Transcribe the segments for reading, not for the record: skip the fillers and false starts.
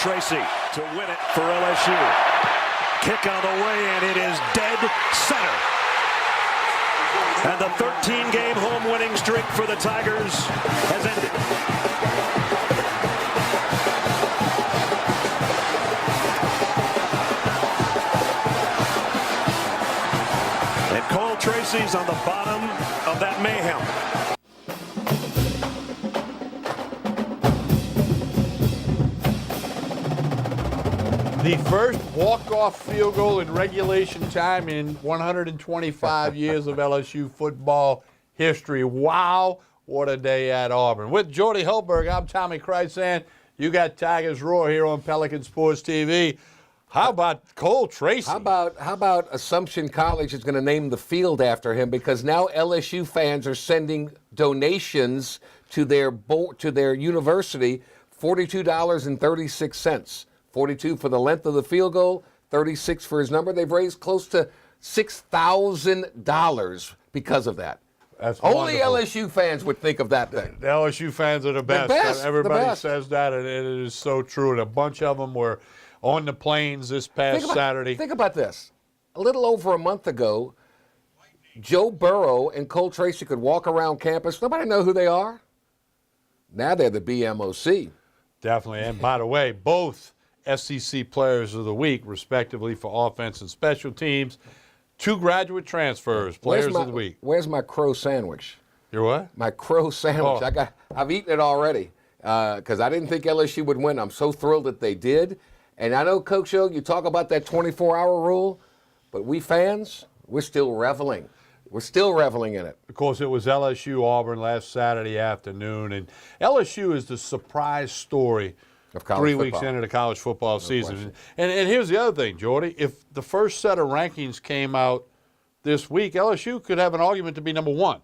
Tracy to win it for LSU. Kick on the way, and it is dead center. And the 13-game home winning streak for the Tigers has ended. And Cole Tracy's on the bottom of that mayhem. The first walk-off field goal in regulation time in 125 years of LSU football history. Wow, what a day at Auburn. With Jordy Hultberg, I'm Tommy Krysan. You got Tigers Roar here on Pelican Sports TV. How about Cole Tracy? How about Assumption College is going to name the field after him, because now LSU fans are sending donations to their university, $42.36. 42 for the length of the field goal, 36 for his number. They've raised close to $6,000 because of that. That's only wonderful. LSU fans would think of that thing. The LSU fans are the best. Everybody says that, and it is so true. And a bunch of them were on the plains this past Saturday. Think about this. A little over a month ago, Joe Burrow and Cole Tracy could walk around campus. Nobody know who they are. Now they're the BMOC. Definitely. And by the way, both SEC Players of the Week, respectively, for offense and special teams. 2 graduate transfers, Players of the Week. Where's my crow sandwich? Your what? My crow sandwich. Oh. I've eaten it already because I didn't think LSU would win. I'm so thrilled that they did. And I know, Coach O, you talk about that 24-hour rule, but we fans, we're still reveling. We're still reveling in it. Of course, it was LSU-Auburn last Saturday afternoon, and LSU is the surprise story of college 3 football. weeks into the college football season. And here's the other thing, Jordy. If the first set of rankings came out this week, LSU could have an argument to be number 1.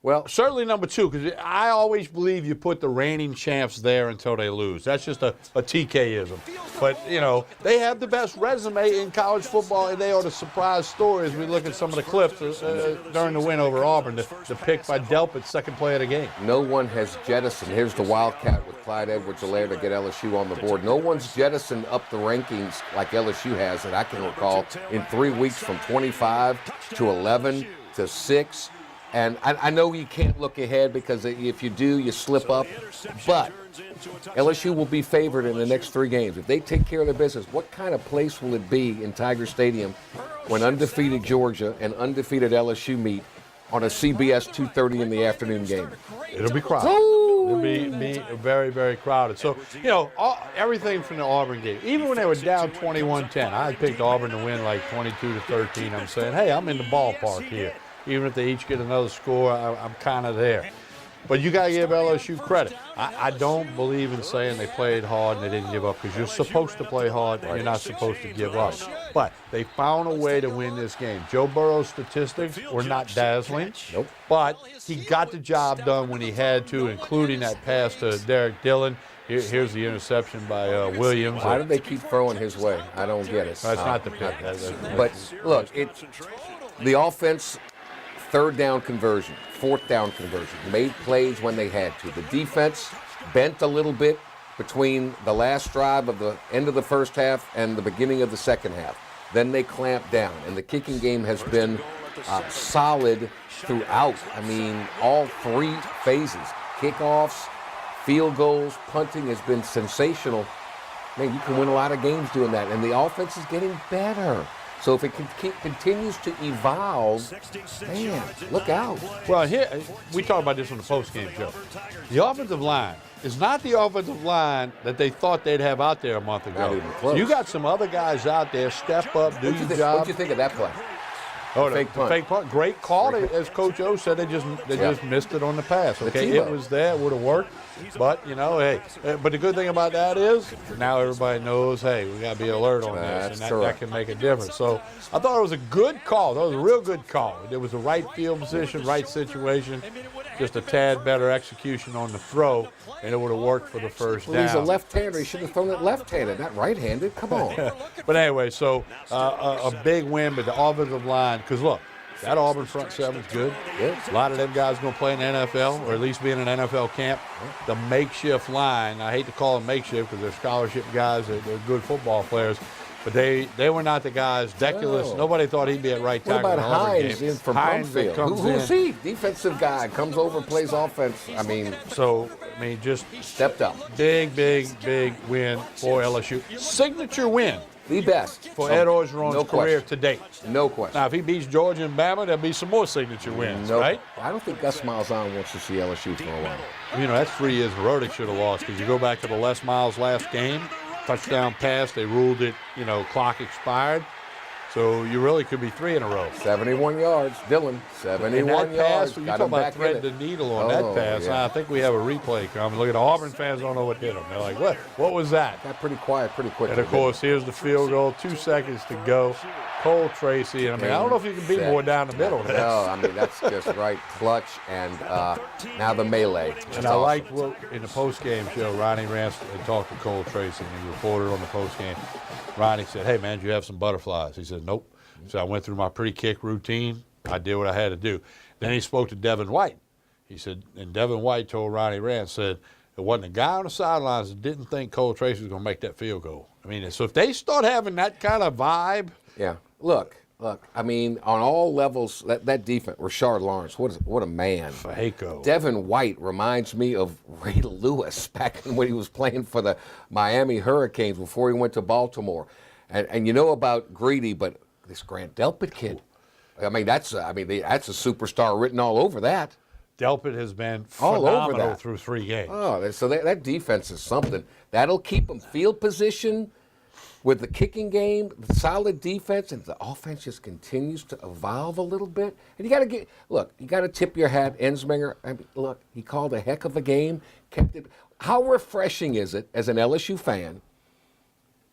Well, certainly number 2, because I always believe you put the reigning champs there until they lose. That's just a TK-ism. But, you know, they have the best resume in college football, and they are the surprise story as we look at some of the clips during the win over Auburn. The pick by Delpit, second play of the game. No one has jettisoned. Here's the Wildcat with Clyde Edwards-Helaire to get LSU on the board. No one's jettisoned up the rankings like LSU has that I can recall in 3 weeks, from 25 to 11 to 6. And I know you can't look ahead, because if you do, you slip up. But LSU will be favored in the next 3 games. If they take care of their business, what kind of place will it be in Tiger Stadium when undefeated Georgia and undefeated LSU meet on a CBS 2:30 in the afternoon game? It'll be crowded. It'll be very, very crowded. So, you know, everything from the Auburn game, even when they were down 21-10, I picked Auburn to win like 22-13. I'm saying, hey, I'm in the ballpark here. Even if they each get another score, I'm kind of there. But you got to give LSU credit. I don't believe in saying they played hard and they didn't give up, because you're supposed to play hard and you're not supposed to give up. But they found a way to win this game. Joe Burrow's statistics were not dazzling. Nope. But he got the job done when he had to, including that pass to Derek Dillon. Here's the interception by Williams. Why do they keep throwing his way? I don't get it. That's not the pick. But look, the offense, 3rd down conversion, 4th down conversion, made plays when they had to. The defense bent a little bit between the last drive of the end of the first half and the beginning of the second half. Then they clamped down, and the kicking game has been solid throughout. I mean, all 3 phases. Kickoffs, field goals, punting has been sensational. Man, you can win a lot of games doing that, and the offense is getting better. So if it continues to evolve, man, look out. Well, here we talked about this on the postgame show. The offensive line is not the offensive line that they thought they'd have out there a month ago. Not even close. You got some other guys out there, step up, do your job. What'd you think of that play? Oh, the fake punt. Great call. As Coach O said, they just missed it on the pass. Okay, it was there. It would have worked. But, you know, hey. But the good thing about that is now everybody knows, hey, we got to be alert on this. And that can make a difference. So I thought it was a good call. That was a real good call. It was the right field position, right situation. Just a tad better execution on the throw, and it would have worked for the first down. He's a left-hander. He should have thrown it left-handed, not right-handed. Come on. But anyway, so a big win, but the offensive line, because look, That Auburn front seven's good. Yeah. A lot of them guys going to play in the NFL, or at least be in an NFL camp. The makeshift line, I hate to call them makeshift because they're scholarship guys, they're good football players, but they were not the guys. Deculus, nobody thought he'd be at right What tackle about in the Auburn Hines game. in from Hines that Brumfield? comes Who's in. he? Defensive guy, comes over, plays offense. I mean, Just stepped up. big win for LSU. Signature win The best. for Ed Orgeron's no career question. to date. No question. Now, if he beats Georgia and Bama, there'll be some more signature wins, No, right? I don't think Gus Malzahn wants to see LSU for a while. You know, that's 3 years in a row they should have lost, because you go back to the Les Miles last game, touchdown pass, they ruled it, clock expired. So you really could be 3 in a row. 71 yards, Dylan. 71 and that yards. pass, you Got talk him about back in threading it. the needle on Oh, that pass. yeah. I think we have a replay coming. Look at the Auburn fans don't know what hit them. They're like, what was that? Got pretty quiet pretty quick. And, of course, here's the field goal, 2 seconds to go. Cole Tracy, and I don't know if you can beat more down the middle. No, I mean, that's just right. Clutch, and now the melee. And I liked what, in the postgame show, Ronnie Rance had talked to Cole Tracy, and he reported on the postgame. Ronnie said, "Hey, man, do you have some butterflies?" He said, "Nope." So I went through my pre-kick routine. I did what I had to do. Then he spoke to Devin White. He said, and Devin White told Ronnie Rance, said, it wasn't a guy on the sidelines that didn't think Cole Tracy was going to make that field goal. I mean, so if they start having that kind of vibe. Yeah. Look. I mean, on all levels, that defense, Rashard Lawrence, what a man. Faco. Devin White reminds me of Ray Lewis back when he was playing for the Miami Hurricanes before he went to Baltimore. And you know about Greedy, but this Grant Delpit kid, that's a superstar written all over that. Delpit has been All over phenomenal that. through 3 games. Oh, so that defense is something. That'll keep them field position with the kicking game, the solid defense, and the offense just continues to evolve a little bit. And you got to tip your hat, Ensminger. I mean, look, he called a heck of a game, kept it. How refreshing is it as an LSU fan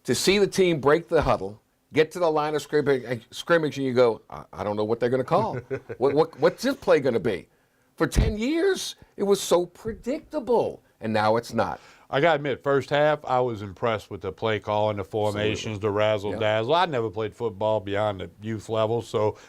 to see the team break the huddle, get to the line of scrimmage, and you go, I don't know what they're going to call. What's this play going to be? For 10 years, it was so predictable, and now it's not. I got to admit, first half, I was impressed with the play calling, the formations, the razzle-dazzle. I never played football beyond the youth level,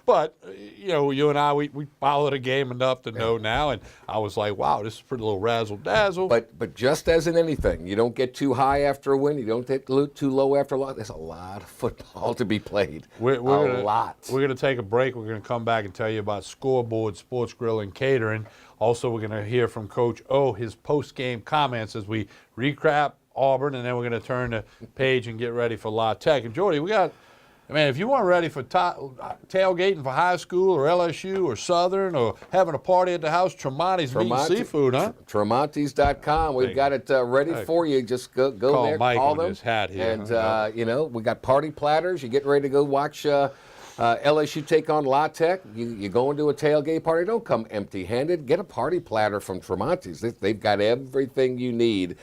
but you and I, we followed the game enough to know now, and I was like, wow, this is a pretty little razzle-dazzle. But just as in anything, you don't get too high after a win, you don't get too low after a loss. There's a lot of football to be played. We're a lot. We're going to take a break. We're going to come back and tell you about Scoreboard Sports Grill and Catering. Also, we're going to hear from Coach O, his post-game comments as we recap Auburn, and then we're going to turn the page and get ready for La Tech. And, Jordy, if you weren't ready for tailgating for high school or LSU or Southern or having a party at the house, Tremonti's Meat and Seafood, huh? Tremontis.com. We've got it ready for you. Just go there, Mike call on them. his hat here. And, we got party platters. You're getting ready to go watch LSU take on La Tech. You go into a tailgate party. Don't come empty-handed. Get a party platter from Tremonti's. They've got everything you need.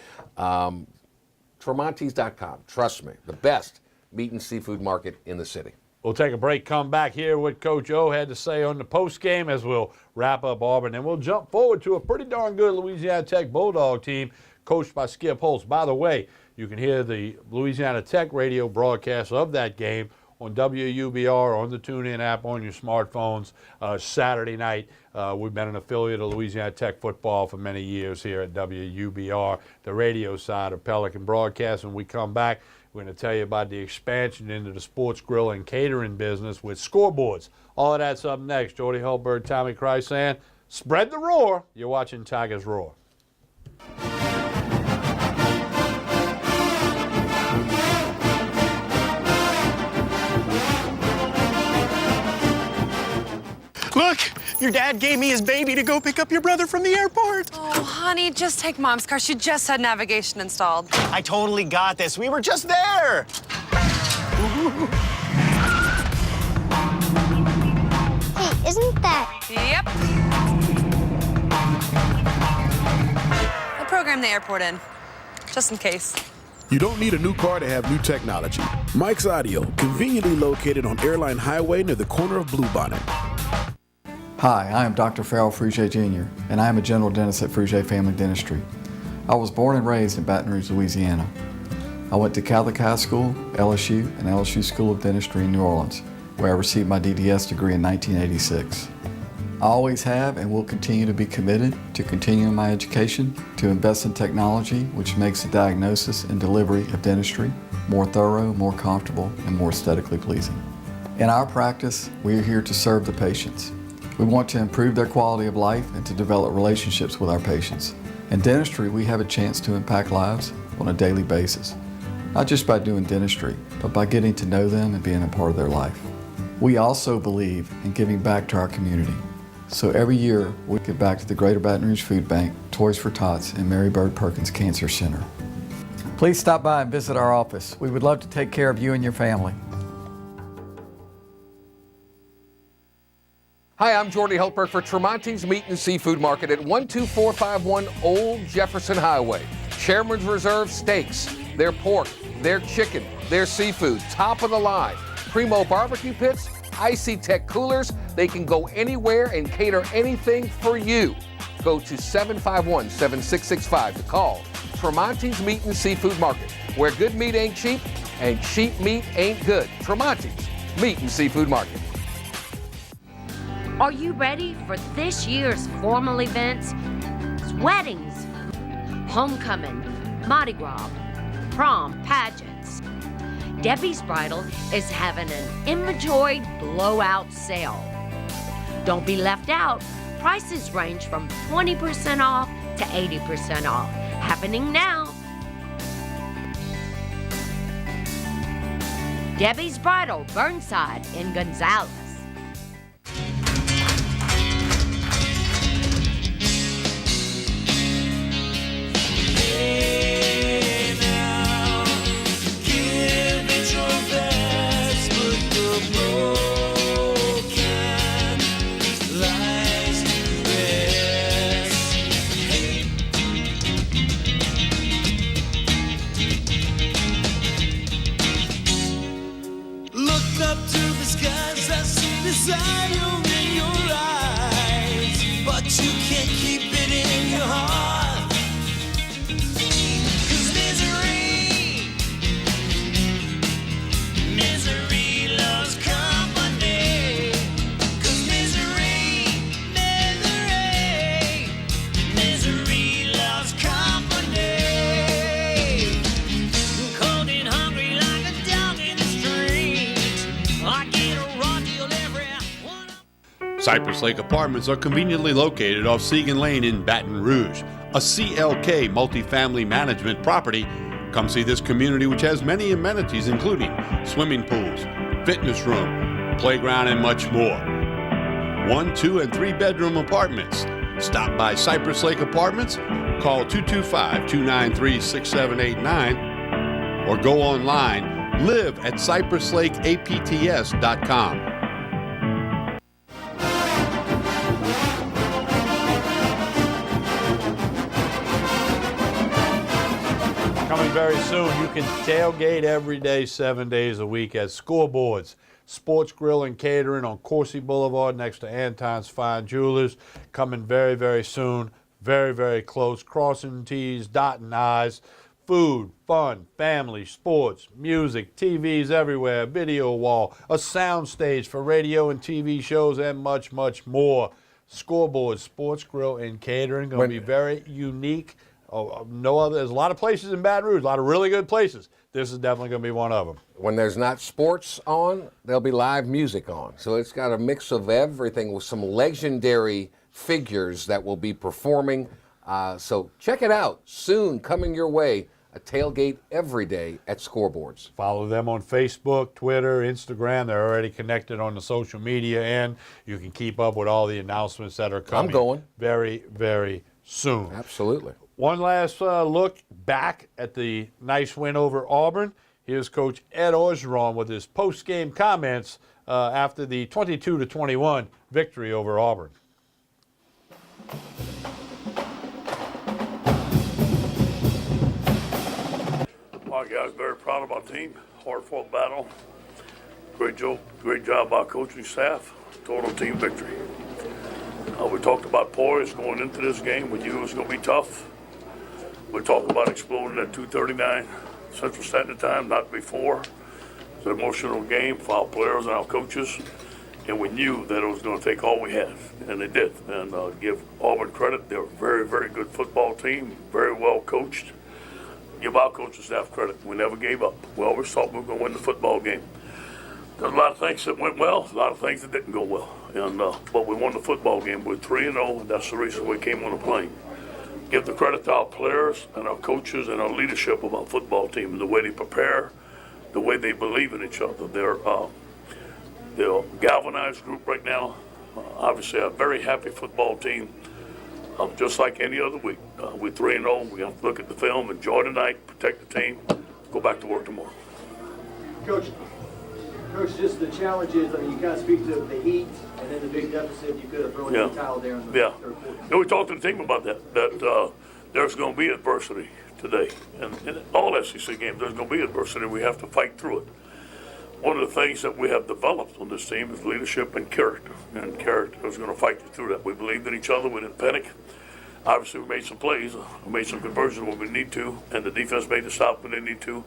Tremontis.com. Trust me, the best meat and seafood market in the city. We'll take a break, come back, hear what Coach O had to say on the postgame as we'll wrap up Auburn. And we'll jump forward to a pretty darn good Louisiana Tech Bulldog team coached by Skip Holtz. By the way, you can hear the Louisiana Tech radio broadcast of that game on WUBR, on the TuneIn app, on your smartphones, Saturday night. We've been an affiliate of Louisiana Tech football for many years here at WUBR, the radio side of Pelican Broadcast. When we come back, we're going to tell you about the expansion into the sports grill and catering business with Scoreboards. All of that's up next. Jordy Hultberg, Tommy Krysan. Spread the roar. You're watching Tigers Roar. Look, your dad gave me his baby to go pick up your brother from the airport. Oh, honey, just take Mom's car. She just had navigation installed. I totally got this. We were just there. Hey, isn't that? Yep. We'll program the airport in, just in case. You don't need a new car to have new technology. Mike's Audio, conveniently located on Airline Highway near the corner of Bluebonnet. Hi, I am Dr. Farrell Frugier Jr., and I am a general dentist at Frugier Family Dentistry. I was born and raised in Baton Rouge, Louisiana. I went to Catholic High School, LSU, and LSU School of Dentistry in New Orleans, where I received my DDS degree in 1986. I always have and will continue to be committed to continuing my education, to invest in technology which makes the diagnosis and delivery of dentistry more thorough, more comfortable, and more aesthetically pleasing. In our practice, we are here to serve the patients. We want to improve their quality of life and to develop relationships with our patients. In dentistry, we have a chance to impact lives on a daily basis, not just by doing dentistry, but by getting to know them and being a part of their life. We also believe in giving back to our community. So every year, we give back to the Greater Baton Rouge Food Bank, Toys for Tots, and Mary Bird Perkins Cancer Center. Please stop by and visit our office. We would love to take care of you and your family. Hi, I'm Jordy Helper for Tremonti's Meat and Seafood Market at 12451 Old Jefferson Highway. Chairman's Reserve steaks, their pork, their chicken, their seafood, top of the line. Primo barbecue pits, Icy Tech coolers. They can go anywhere and cater anything for you. Go to 751-7665 to call Tremonti's Meat and Seafood Market, where good meat ain't cheap and cheap meat ain't good. Tremonti's Meat and Seafood Market. Are you ready for this year's formal events? Weddings, homecoming, Mardi Gras, prom, pageants. Debbie's Bridal is having an inventory blowout sale. Don't be left out. Prices range from 20% off to 80% off. Happening now. Debbie's Bridal, Burnside in Gonzales. Desire in your eyes, but you can't keep it in your heart. 'Cause misery loves company. 'Cause misery loves company. Cold and hungry like a dog in the street. I get a raw deal every. Cypress Lake Apartments are conveniently located off Segan Lane in Baton Rouge, a CLK multifamily management property. Come see this community, which has many amenities including swimming pools, fitness room, playground, and much more. 1, 2, and 3 bedroom apartments. Stop by Cypress Lake Apartments, call 225-293-6789, or go online, live at cypresslakeapts.com. Very soon, you can tailgate every day, 7 days a week at Scoreboards Sports Grill and Catering on Coursey Boulevard next to Anton's Fine Jewelers. Coming very, very soon. Very, very close. Crossing T's, dotting I's. Food, fun, family, sports, music, TVs everywhere, video wall, a sound stage for radio and TV shows, and much, much more. Scoreboards Sports Grill and Catering. Going to be very unique. No other. There's a lot of places in Baton Rouge, a lot of really good places. This is definitely going to be one of them. When there's not sports on, there'll be live music on. So it's got a mix of everything with some legendary figures that will be performing. So check it out. Soon coming your way, a tailgate every day at Scoreboards. Follow them on Facebook, Twitter, Instagram. They're already connected on the social media end. You can keep up with all the announcements that are coming. I'm going. Very, very soon. Absolutely. One last look back at the nice win over Auburn. Here's Coach Ed Orgeron with his post-game comments after the 22-21 victory over Auburn. My guys, very proud of my team. Hard-fought battle. Great job by our coaching staff. Total team victory. We talked about poise going into this game. We knew it was going to be tough. We talked about exploding at 2:39 Central Standard Time, not before. It's an emotional game for our players and our coaches, and we knew that it was going to take all we had, and they did. And give Auburn credit. They're a very, very good football team, very well coached. Give our coaching staff credit. We never gave up. We always thought we were going to win the football game. There's a lot of things that went well, a lot of things that didn't go well. And but we won the football game. We're 3-0, and that's the reason we came on the plane. Give the credit to our players and our coaches and our leadership of our football team, the way they prepare, the way they believe in each other. They're a galvanized group right now. Obviously, a very happy football team. Just like any other week, we're 3-0. We have to look at the film, enjoy the night, protect the team, go back to work tomorrow. Coach, just the challenge is, you kind of speak to the heat and then the big deficit you could have thrown in the towel there in the third quarter. We talked to the team about that there's going to be adversity today. And in all SEC games, there's going to be adversity. We have to fight through it. One of the things that we have developed on this team is leadership and character. And character is going to fight you through that. We believed in each other. We didn't panic. Obviously, we made some plays. We made some conversions when we need to. And the defense made the stop when they need to.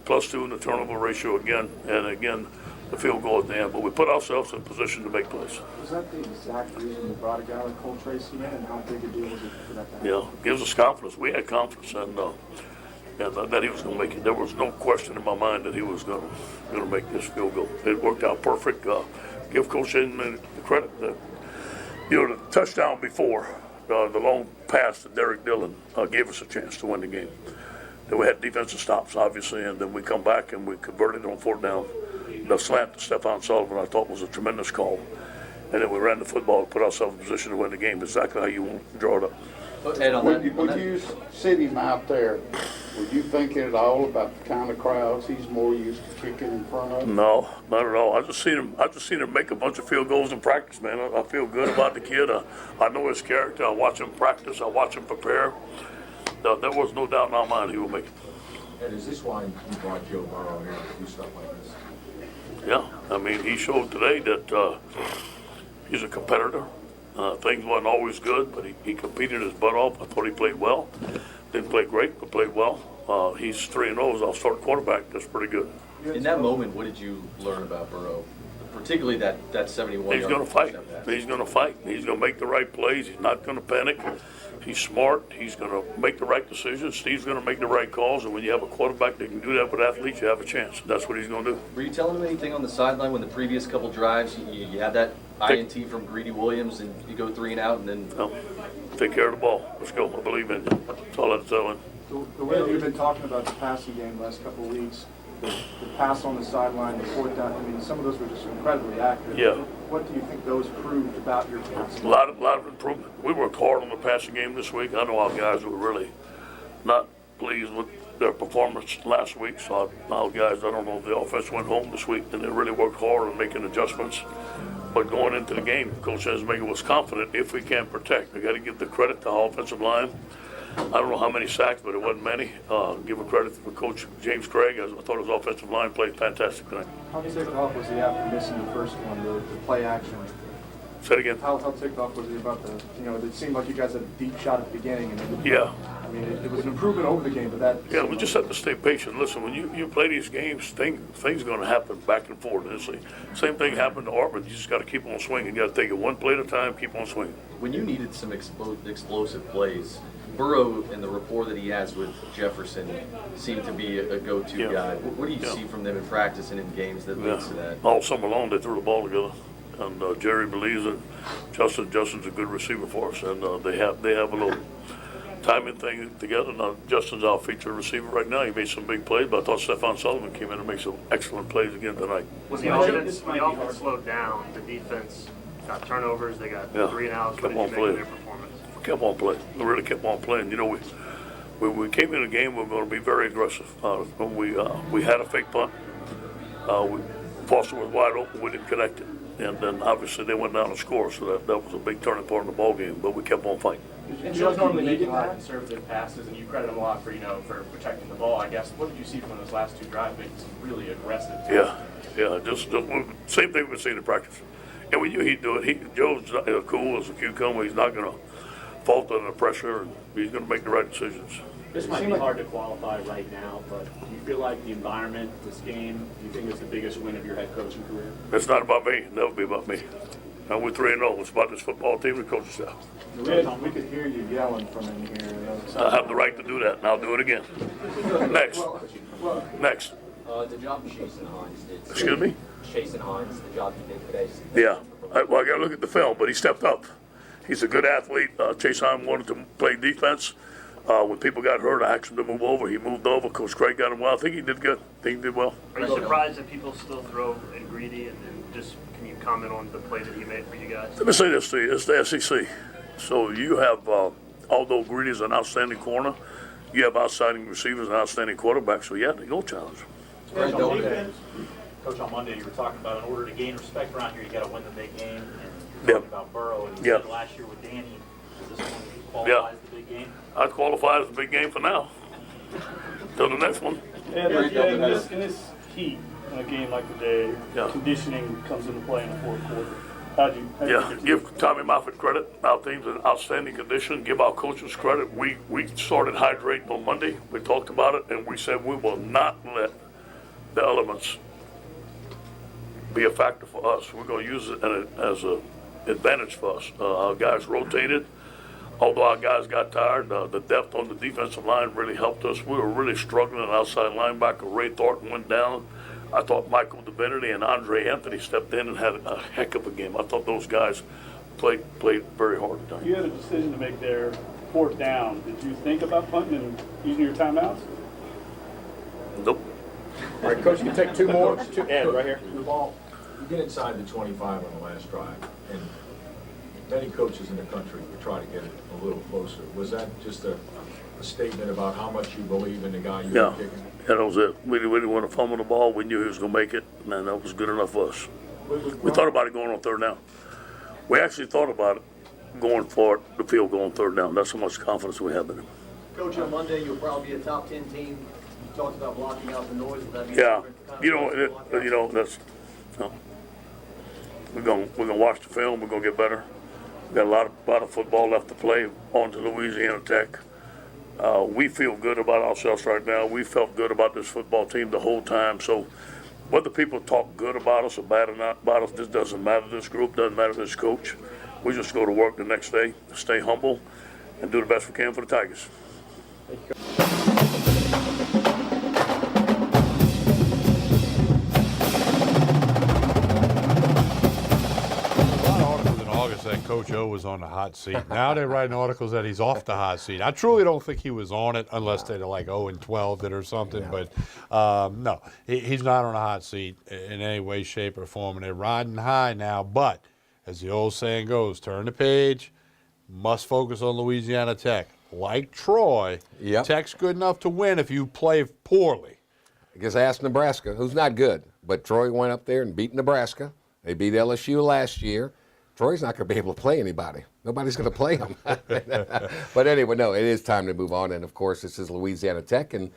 +2 in the turnover ratio again. And again, the field goal at the end. But we put ourselves in position to make plays. Was that the exact reason you brought a guy like Cole Tracy in? And how big a deal was it for that to happen? Yeah, gives us confidence. We had confidence. And that he was going to make it. There was no question in my mind that he was going to make this field goal. It worked out perfect. Give Coach Inman the credit. The touchdown before, the long pass to Derek Dillon gave us a chance to win the game. Then we had defensive stops, obviously, and then we come back and we converted on 4th down. The slant to Stephon Sullivan I thought was a tremendous call. And then we ran the football to put ourselves in position to win the game, exactly how you want to draw it up. When you sit him out there, were you thinking at all about the kind of crowds he's more used to kicking in front of? No, not at all. I just seen him make a bunch of field goals in practice, man. I feel good about the kid. I know his character. I watch him practice. I watch him prepare. There was no doubt in our mind he would make it. And is this why you brought Joe Burrow here to do stuff like this? Yeah, I mean, he showed today that he's a competitor. Things wasn't always good, but he competed his butt off. I thought he played well. Didn't play great, but played well. He's 3-0 as our starting quarterback. That's pretty good. In that moment, what did you learn about Burrow? Particularly that 71 He's going to fight. He's going to fight. He's going to make the right plays. He's not going to panic. He's smart. He's going to make the right decisions. Steve's going to make the right calls. And when you have a quarterback that can do that with athletes, you have a chance. That's what he's going to do. Were you telling him anything on the sideline when the previous couple drives, you had that INT from Greedy Williams and you go 3 and out and then... No. Take care of the ball. Let's go. I believe in you. That's all I'm telling. The way that you've been talking about the passing game the last couple of weeks, the pass on the sideline, the 4th down, I mean, some of those were just incredibly accurate. Yeah. What do you think those proved about your passing? A lot of improvement. We worked hard on the passing game this week. I know our guys were really not pleased with their performance last week. So our guys, I don't know if the offense went home this week, and they really worked hard on making adjustments. But going into the game, Coach Ensminger was confident if we can protect. We got to give the credit to our offensive line. I don't know how many sacks, but it wasn't many. Give a credit to Coach James Craig. I thought his offensive line played fantastic tonight. How ticked off was he after missing the first one, the play action? Say it again. How ticked off was he about the, it seemed like you guys had a deep shot at the beginning. And then, yeah. I mean, it was an improvement over the game, but that... Yeah, we just have to stay patient. Listen, when you play these games, things are going to happen back and forth. Same thing happened to Auburn. You just got to keep on swinging. You got to take it one play at a time, keep on swinging. When you needed some explosive plays, Burrow and the rapport that he has with Jefferson seemed to be a go-to guy. What do you see from them in practice and in games that leads to that? All summer long, they threw the ball together. And Jerry believes in Justin. Justin's a good receiver for us. And they have a little timing thing together. Now, Justin's our featured receiver right now. He made some big plays, but I thought Stephon Sullivan came in and made some excellent plays again tonight. Was the offense slowed down? The defense got turnovers. They got 3 and outs. Kept on playing. Kept on playing. We really kept on playing. We came in the game, we were going to be very aggressive. When we had a fake punt. Foster was wide open. We didn't connect it. And then obviously they went down and scored, so that was a big turning point in the ball game. But we kept on fighting. And Joe's normally making a lot of conservative passes, and you credit him a lot for for protecting the ball. I guess what did you see from those last 2 drives, making some really aggressive? Just same thing we've seen in practice. And we knew he'd do it. Joe's cool as a cucumber. He's not going to falter under pressure, and he's going to make the right decisions. This might be hard to qualify right now, but do you feel like the environment, this game, do you think it's the biggest win of your head coaching career? It's not about me. It'll never be about me. And we're 3-0. It's about this football team and coaching staff. We could hear you yelling from in here. I have the right to do that, and I'll do it again. Next. Next. The job Jason Hines did. Excuse me? Jason Hines, the job he did today. Yeah. I got to look at the film, but he stepped up. He's a good athlete. Chase Hines wanted to play defense. When people got hurt, I asked him to move over. He moved over. Coach Craig got him well. I think he did good. I think he did well. Are you surprised that people still throw in Greedy? And just can you comment on the play that he made for you guys? Let me say this to you. It's the SEC. So you have, although Greedy's an outstanding corner, you have outstanding receivers and outstanding quarterbacks. So, yeah, they go challenge. Coach, on Monday you were talking about in order to gain respect around here, you got to win the big game. And you were talking about Burrow. And you said last year with Danny, does this one qualify as the big game? I'd qualify as the big game for now. Till the next one. In this heat, in a game like today, conditioning comes into play in the fourth quarter. How'd you Give Tommy Moffitt credit. Our team's in outstanding condition. Give our coaches credit. We started hydrating on Monday. We talked about it, and we said we will not let the elements be a factor for us. We're going to use it as an advantage for us. Our guys rotated. Although our guys got tired, the depth on the defensive line really helped us. We were really struggling. An outside linebacker, Ray Thornton, went down. I thought Michael Divinity and Andre Anthony stepped in and had a heck of a game. I thought those guys played very hard tonight. You had a decision to make there, fourth down. Did you think about punting and using your timeouts? Nope. All right, Coach, you can take two more. Ed, right here. The ball, you get inside the 25 on the last drive, and many coaches in the country would try to get it a little closer. Was that just a statement about how much you believe in the guy you were kicking? Yeah, that was it. We didn't want to fumble the ball. We knew he was going to make it, and that was good enough for us. We thought about it going on third down. We actually thought about it going for it, the field goal on third down. That's how much confidence we have in him. Coach, on Monday you'll probably be a top 10 team. You talked about blocking out the noise. Would that be that's. We're gonna watch the film. We're gonna get better. We got a lot of football left to play on to Louisiana Tech. We feel good about ourselves right now. We felt good about this football team the whole time. So whether people talk good about us or bad about us, this doesn't matter to this group, doesn't matter to this coach. We just go to work the next day, stay humble, and do the best we can for the Tigers. That Coach O was on the hot seat. Now they're writing articles that he's off the hot seat. I truly don't think he was on it unless they're like 0-12 it or something. Yeah. But no, he's not on a hot seat in any way, shape, or form. And they're riding high now. But as the old saying goes, turn the page. Must focus on Louisiana Tech. Like Troy, Tech's good enough to win if you play poorly. Because ask Nebraska, who's not good. But Troy went up there and beat Nebraska. They beat LSU last year. Troy's not going to be able to play anybody. Nobody's going to play them. But anyway, no, it is time to move on. And, of course, this is Louisiana Tech. And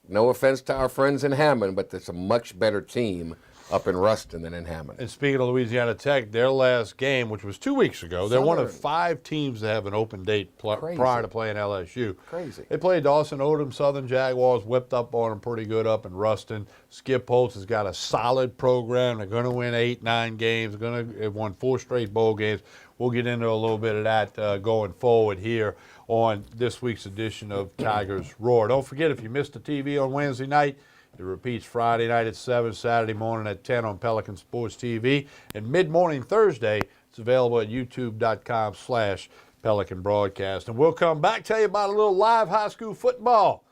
no offense to our friends in Hammond, but it's a much better team up in Ruston than in Hammond. And speaking of Louisiana Tech, their last game, which was 2 weeks ago, they're one of 5 teams that have an open date prior to playing LSU. Crazy. They played Dawson Odom, Southern Jaguars, whipped up on them pretty good up in Ruston. Skip Holtz has got a solid program. They're going to win 8-9 games. They've won 4 straight bowl games. We'll get into a little bit of that going forward here on this week's edition of Tigers Roar. Don't forget, if you missed the TV on Wednesday night, it repeats Friday night at 7, Saturday morning at 10 on Pelican Sports TV. And mid-morning Thursday, it's available at youtube.com/Pelican Broadcast. And we'll come back, tell you about a little live high school football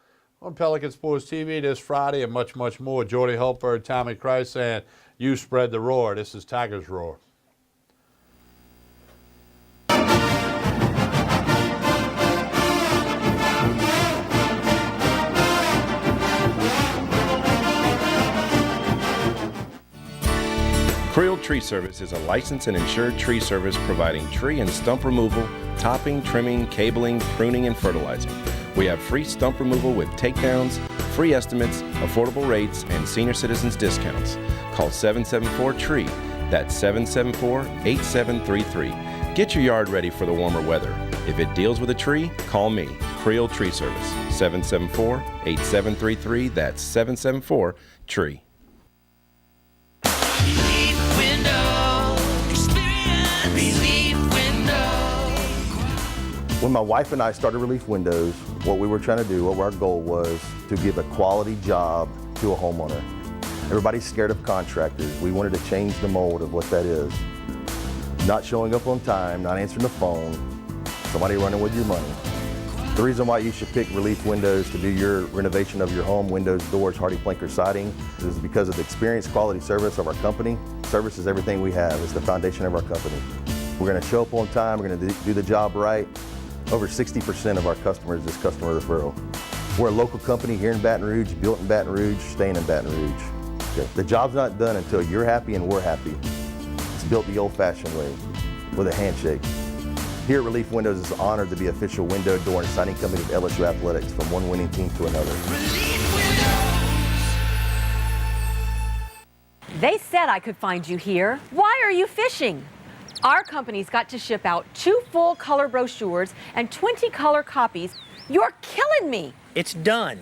on Pelican Sports TV this Friday and much, much more. Jordy Hultberg, Tommy Christ saying, you spread the roar. This is Tigers Roar. Creel Tree Service is a licensed and insured tree service providing tree and stump removal, topping, trimming, cabling, pruning, and fertilizing. We have free stump removal with takedowns, free estimates, affordable rates, and senior citizens discounts. Call 774-TREE. That's 774-8733. Get your yard ready for the warmer weather. If it deals with a tree, call me, Creole Tree Service, 774-8733. That's 774-TREE. When my wife and I started Relief Windows, what we were trying to do, what our goal was to give a quality job to a homeowner. Everybody's scared of contractors. We wanted to change the mold of what that is. Not showing up on time, not answering the phone, somebody running with your money. The reason why you should pick Relief Windows to do your renovation of your home, windows, doors, Hardy Planker siding, is because of the experience, quality service of our company. Service is everything we have. It's the foundation of our company. We're going to show up on time. We're going to do the job right. Over 60% of our customers is customer referral. We're a local company here in Baton Rouge, built in Baton Rouge, staying in Baton Rouge. Okay. The job's not done until you're happy and we're happy. It's built the old-fashioned way, with a handshake. Here at Relief Windows is honored to be official window, door, and siding company of LSU Athletics, from one winning team to another. They said I could find you here. Why are you fishing? Our company's got to ship out 2 full color brochures and 20 color copies. You're killing me. It's done.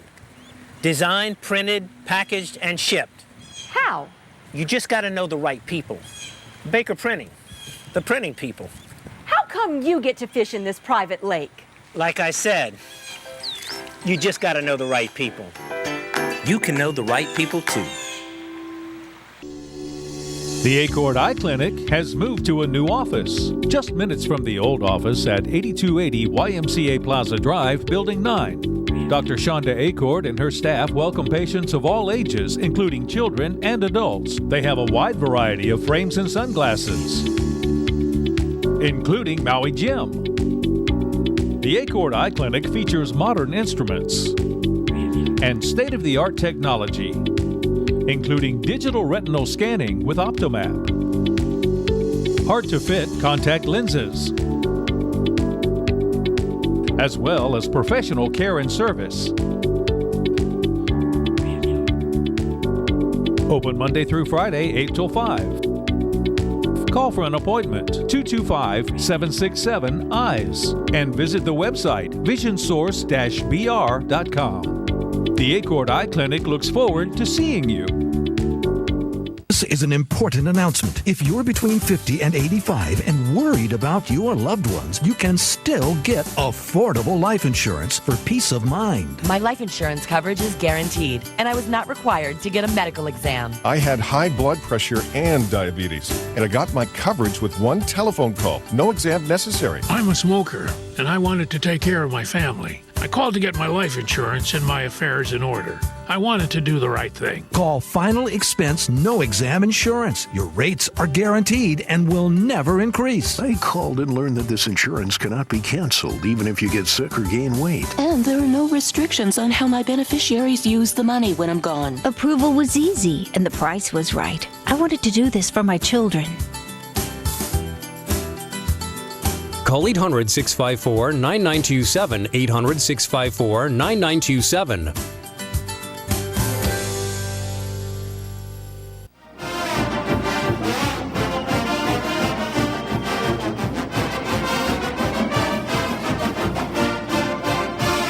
Designed, printed, packaged, and shipped. How? You just got to know the right people. Baker Printing, the printing people. How come you get to fish in this private lake? Like I said, you just got to know the right people. You can know the right people too. The Acord Eye Clinic has moved to a new office, just minutes from the old office at 8280 YMCA Plaza Drive, Building 9. Dr. Shonda Acord and her staff welcome patients of all ages, including children and adults. They have a wide variety of frames and sunglasses, including Maui Jim. The Acord Eye Clinic features modern instruments and state-of-the-art technology, including digital retinal scanning with Optomap, hard-to-fit contact lenses, as well as professional care and service. Open Monday through Friday, 8 till 5. Call for an appointment, 225-767-EYES, and visit the website, visionsource-br.com. The Acord Eye Clinic looks forward to seeing you. This is an important announcement. If you're between 50 and 85 and worried about your loved ones, you can still get affordable life insurance for peace of mind. My life insurance coverage is guaranteed, and I was not required to get a medical exam. I had high blood pressure and diabetes, and I got my coverage with one telephone call. No exam necessary. I'm a smoker, and I wanted to take care of my family. I called to get my life insurance and my affairs in order. I wanted to do the right thing. Call Final Expense No Exam Insurance. Your rates are guaranteed and will never increase. I called and learned that this insurance cannot be canceled even if you get sick or gain weight. And there are no restrictions on how my beneficiaries use the money when I'm gone. Approval was easy and the price was right. I wanted to do this for my children. Call 800-654-9927, 800-654-9927.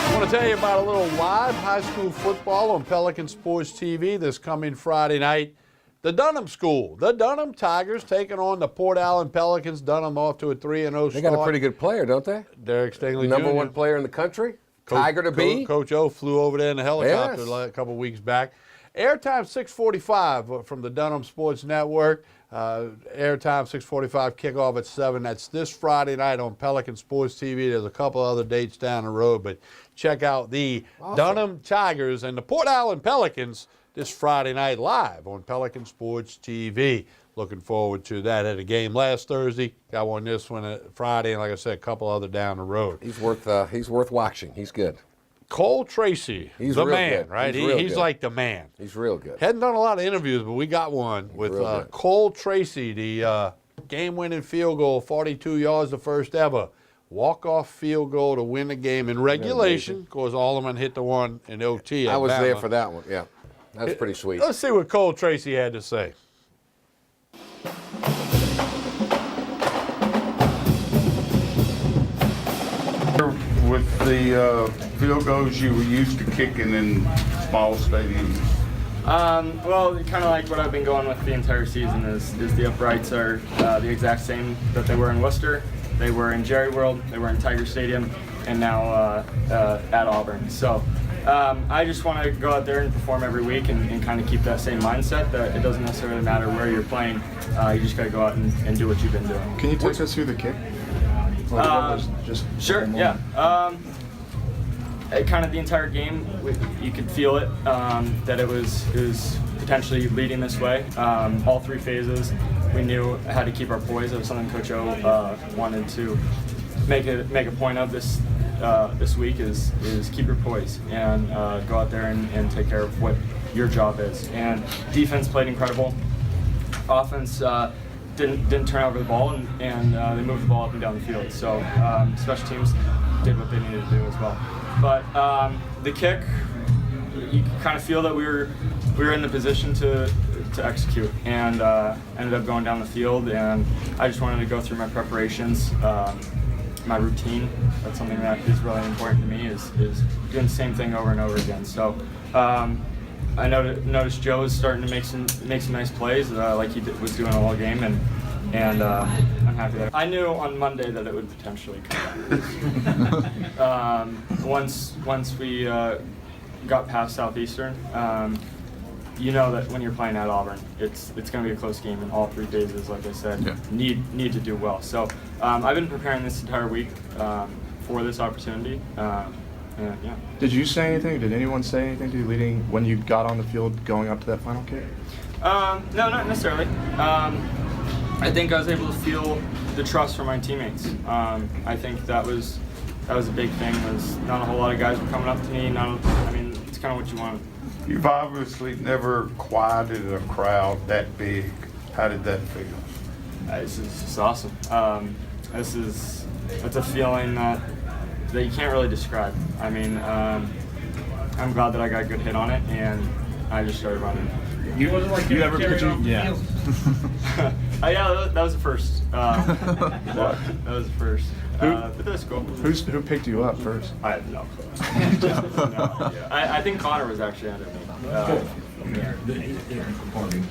I want to tell you about a little live high school football on Pelican Sports TV this coming Friday night. The Dunham School, the Dunham Tigers taking on the Port Allen Pelicans. Dunham off to a 3-0 start. They got a pretty good player, don't they? Derek Stingley Number Jr. one player in the country. Tiger to be. Coach O flew over there in a helicopter a couple weeks back. Airtime 6:45 from the Dunham Sports Network. Airtime 6:45, kickoff at 7. That's this Friday night on Pelican Sports TV. There's a couple other dates down the road, but check out the Dunham Tigers and the Port Allen Pelicans this Friday night live on Pelican Sports TV. Looking forward to that. Had a game last Thursday. Got one this one Friday, and like I said, a couple other down the road. He's worth watching. He's good. Cole Tracy, he's the real man, good. right? He's like the man. He's real good. Hadn't done a lot of interviews, but we got one with Cole Tracy, the game-winning field goal, 42 yards, the first ever. Walk-off field goal to win the game in regulation. Of course, Alleman hit the one in OT. I was there for that one, yeah. That's pretty sweet. Let's see what Cole Tracy had to say. with the field goals you were used to kicking in small stadiums? Well, kind of like what I've been going with the entire season is the uprights are the exact same that they were in Worcester, they were in Jerry World, they were in Tiger Stadium, and now at Auburn. So I just want to go out there and perform every week and kind of keep that same mindset that it doesn't necessarily matter where you're playing. You just got to go out and do what you've been doing. Can you take us through the kick? Sure, yeah. Kind of the entire game, you could feel it, that it was potentially leading this way. All three phases, we knew how to keep our poise. It was something Coach O wanted to make a point of this week is keep your poise and go out there and take care of what your job is. And defense played incredible. Offense didn't turn over the ball and they moved the ball up and down the field. So special teams did what they needed to do as well. But the kick, you kind of feel that we were in the position to execute, and ended up going down the field. And I just wanted to go through my preparations, my routine. That's something that is really important to me is doing the same thing over and over again. So I noticed Joe is starting to make some nice plays like he was doing all game, and I'm happy that I knew on Monday that it would potentially come. Once we got past Southeastern, you know that when you're playing at Auburn, it's going to be a close game in all three phases. Like I said, need to do well. So I've been preparing this entire week for this opportunity. And, yeah. Did you say anything? Did anyone say anything to you leading when you got on the field going up to that final kick? No, not necessarily. I think I was able to feel the trust from my teammates. I think that was a big thing. Was not a whole lot of guys were coming up to me. It's kind of what you want. You've obviously never quieted a crowd that big. How did that feel? This is just awesome. It's a feeling that you can't really describe. I'm glad that I got a good hit on it, and I just started running. You ever picture? Yeah. Yeah, that was the first. That was the first. But that's cool. Who picked you up first? I have no clue. No. I think Connor was actually under me.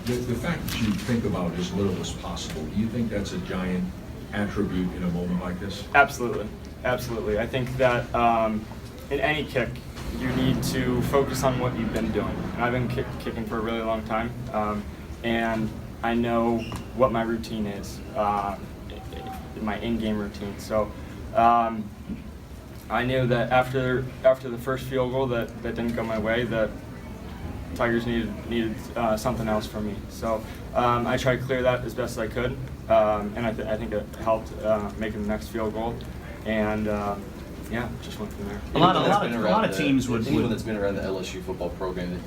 The fact that you think about as little as possible, do you think that's a giant attribute in a moment like this? Absolutely. I think that in any kick, you need to focus on what you've been doing. And I've been kicking for a really long time, and I know what my routine is, my in-game routine. So I knew that after the first field goal that didn't go my way, that Tigers needed something else from me. So I tried to clear that as best as I could, and I think it helped making the next field goal. And just went from there. A lot of teams would. Anyone that's been around the LSU football program,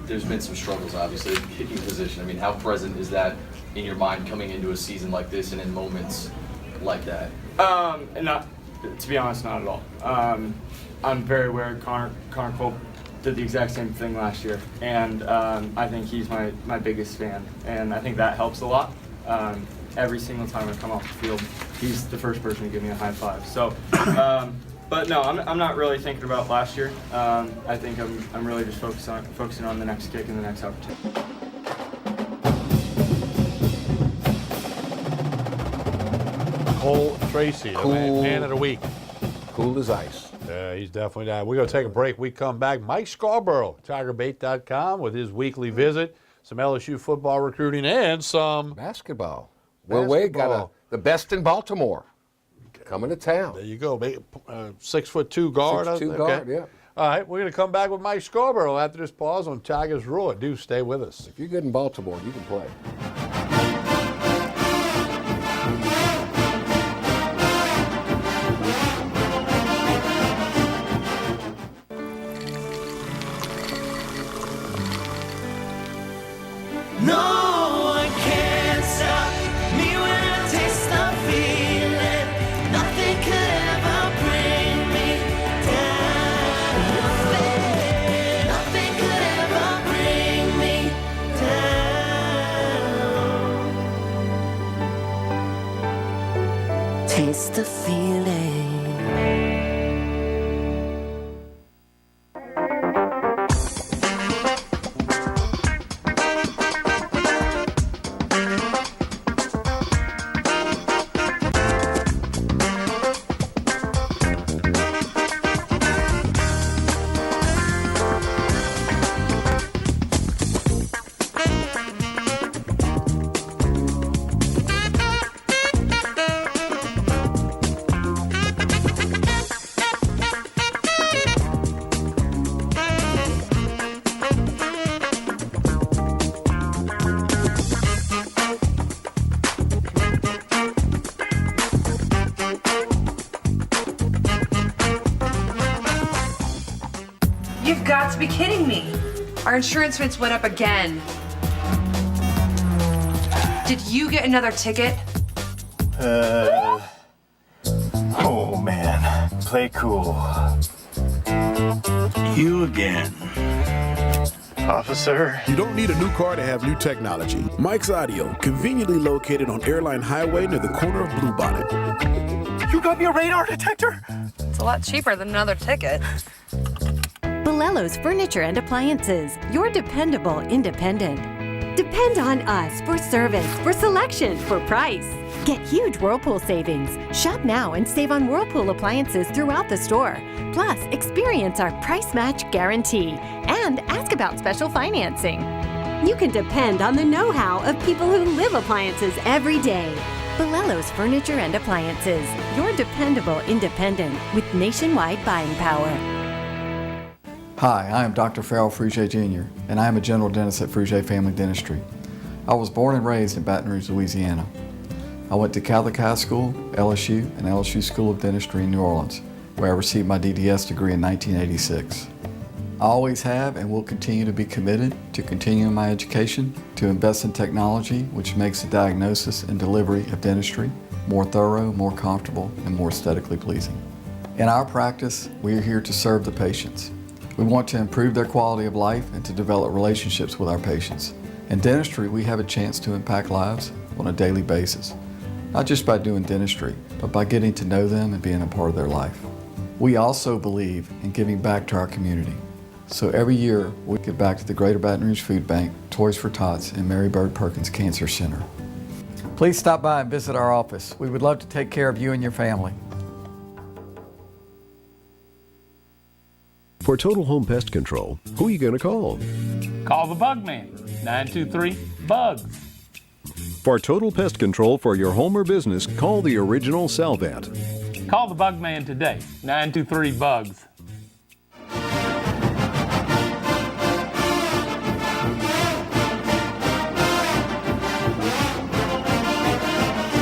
there's been some struggles, obviously, kicking position. How present is that in your mind coming into a season like this and in moments like that? To be honest, not at all. I'm very aware Connor Cole did the exact same thing last year, and I think he's my biggest fan, and I think that helps a lot. Every single time I come off the field, he's the first person to give me a high five. So, but no, I'm not really thinking about last year. I think I'm really just focusing on the next kick and the next opportunity. Cole Tracy, the man of the week. Cool as ice. Yeah, he's definitely that. We're going to take a break. We come back. Mike Scarborough, TigerBait.com, with his weekly visit, some LSU football recruiting, and some basketball. Will Wade got the best in Baltimore coming to town. There you go. 6'2" guard. 6'2" guard, yeah. All right, we're going to come back with Mike Scarborough after this pause on Tigers Roar. Do stay with us. If you're good in Baltimore, you can play. No one can stop me when I taste the feeling. Nothing could ever bring me down. Nothing could ever bring me down. Taste the feeling. You've got to be kidding me. Our insurance rates went up again. Did you get another ticket? Oh man, play cool. You again. Officer? You don't need a new car to have new technology. Mike's Audio, conveniently located on Airline Highway near the corner of Bluebonnet. You got me a radar detector? It's a lot cheaper than another ticket. Bolello's Furniture and Appliances, your dependable independent. Depend on us for service, for selection, for price. Get huge Whirlpool savings. Shop now and save on Whirlpool appliances throughout the store. Plus, experience our price match guarantee and ask about special financing. You can depend on the know-how of people who live appliances every day. Bolello's Furniture and Appliances, your dependable independent with nationwide buying power. Hi, I am Dr. Farrell Frugier Jr., and I am a general dentist at Frugier Family Dentistry. I was born and raised in Baton Rouge, Louisiana. I went to Catholic High School, LSU, and LSU School of Dentistry in New Orleans, where I received my DDS degree in 1986. I always have and will continue to be committed to continuing my education, to invest in technology which makes the diagnosis and delivery of dentistry more thorough, more comfortable, and more aesthetically pleasing. In our practice, we are here to serve the patients. We want to improve their quality of life and to develop relationships with our patients. In dentistry, we have a chance to impact lives on a daily basis, not just by doing dentistry, but by getting to know them and being a part of their life. We also believe in giving back to our community. So every year, we give back to the Greater Baton Rouge Food Bank, Toys for Tots, and Mary Bird Perkins Cancer Center. Please stop by and visit our office. We would love to take care of you and your family. For Total Home Pest Control, who are you going to call? Call the Bug Man, 923-BUGS. For total pest control for your home or business, call the original Salvant. Call the Bug Man today, 923-BUGS.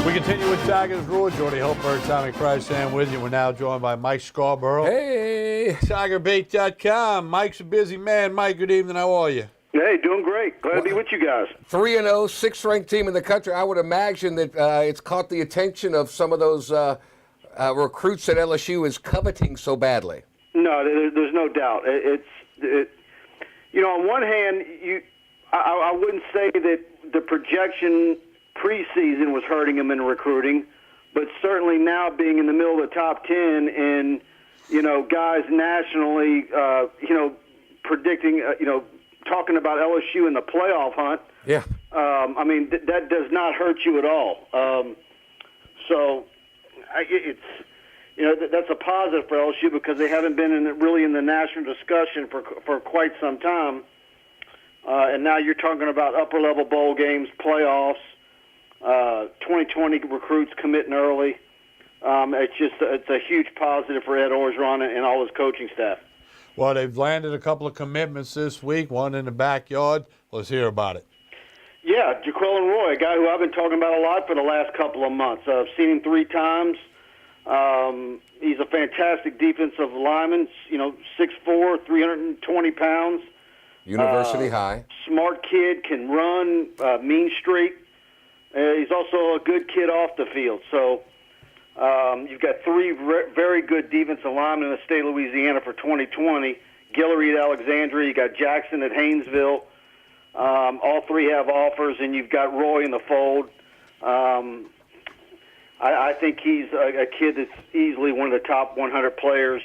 We continue with Tigers Roar. Jordy Hultberg, Tommy Krysan with you. We're now joined by Mike Scarborough. Hey! TigerBait.com. Mike's a busy man. Mike, good evening. How are you? Hey, doing great. Glad to be with you guys. 3-0, sixth-ranked team in the country. I would imagine that it's caught the attention of some of those recruits that LSU is coveting so badly. No, there's no doubt. On one hand, I wouldn't say that the projection preseason was hurting him in recruiting, but certainly now being in the middle of the top 10 and, guys nationally, predicting, talking about LSU in the playoff hunt. Yeah. That does not hurt you at all. That's a positive for LSU because they haven't been really in the national discussion for quite some time. And now you're talking about upper-level bowl games, playoffs, 2020 recruits committing early. It's a huge positive for Ed Orgeron and all his coaching staff. Well, they've landed a couple of commitments this week, one in the backyard. Let's hear about it. Yeah, Jaquelin Roy, a guy who I've been talking about a lot for the last couple of months. I've seen him 3 times. He's a fantastic defensive lineman, 6'4", 320 pounds. University high. Smart kid, can run, mean streak. He's also a good kid off the field. So you've got 3 very good defensive linemen in the state of Louisiana for 2020. Guillory at Alexandria. You got Jackson at Haynesville. All 3 have offers, and you've got Roy in the fold. I think he's a kid that's easily one of the top 100 players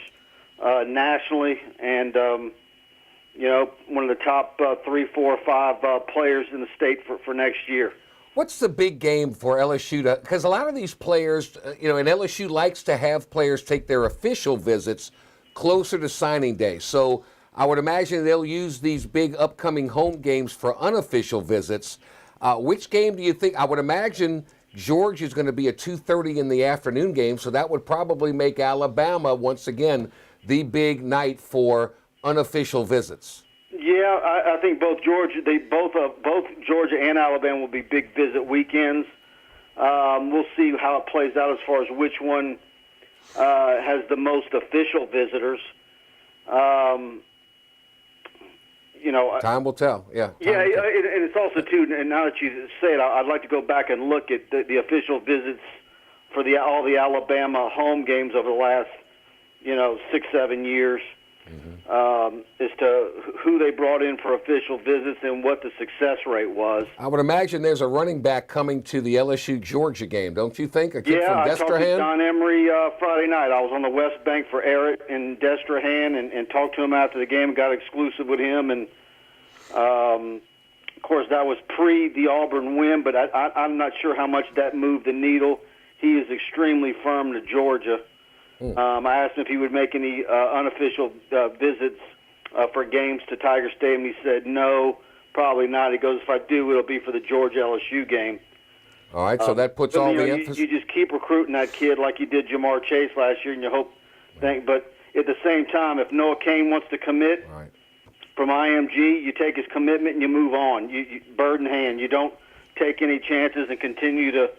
nationally, and one of the top 3, 4, 5 players in the state for next year. What's the big game for LSU? Because a lot of these players, and LSU likes to have players take their official visits closer to signing day. So I would imagine they'll use these big upcoming home games for unofficial visits. Which game do you think? I would imagine Georgia is going to be a 2:30 in the afternoon game, so that would probably make Alabama, once again, the big night for unofficial visits. Yeah, I think both Georgia and Alabama will be big visit weekends. We'll see how it plays out as far as which one has the most official visitors. Time will tell. Yeah. Yeah, and it's also too. And now that you say it, I'd like to go back and look at the official visits for all the Alabama home games over the last 6-7 years, as to who they brought in for official visits and what the success rate was. I would imagine there's a running back coming to the LSU-Georgia game, don't you think? A kid Yeah, from I talked to Destrehan? Don Emery Friday night. I was on the West Bank for Eric in Destrehan and talked to him after the game, got exclusive with him. And, of course, that was pre the Auburn win, but I'm not sure how much that moved the needle. He is extremely firm to Georgia. I asked him if he would make any unofficial visits for games to Tiger Stadium. He said, no, probably not. He goes, if I do, it'll be for the Georgia-LSU game. All right, so that puts all the emphasis. You just keep recruiting that kid like you did Jamar Chase last year, and you hope. But at the same time, if Noah Cain wants to commit from IMG, you take his commitment and you move on. You bird in hand. You don't take any chances and continue to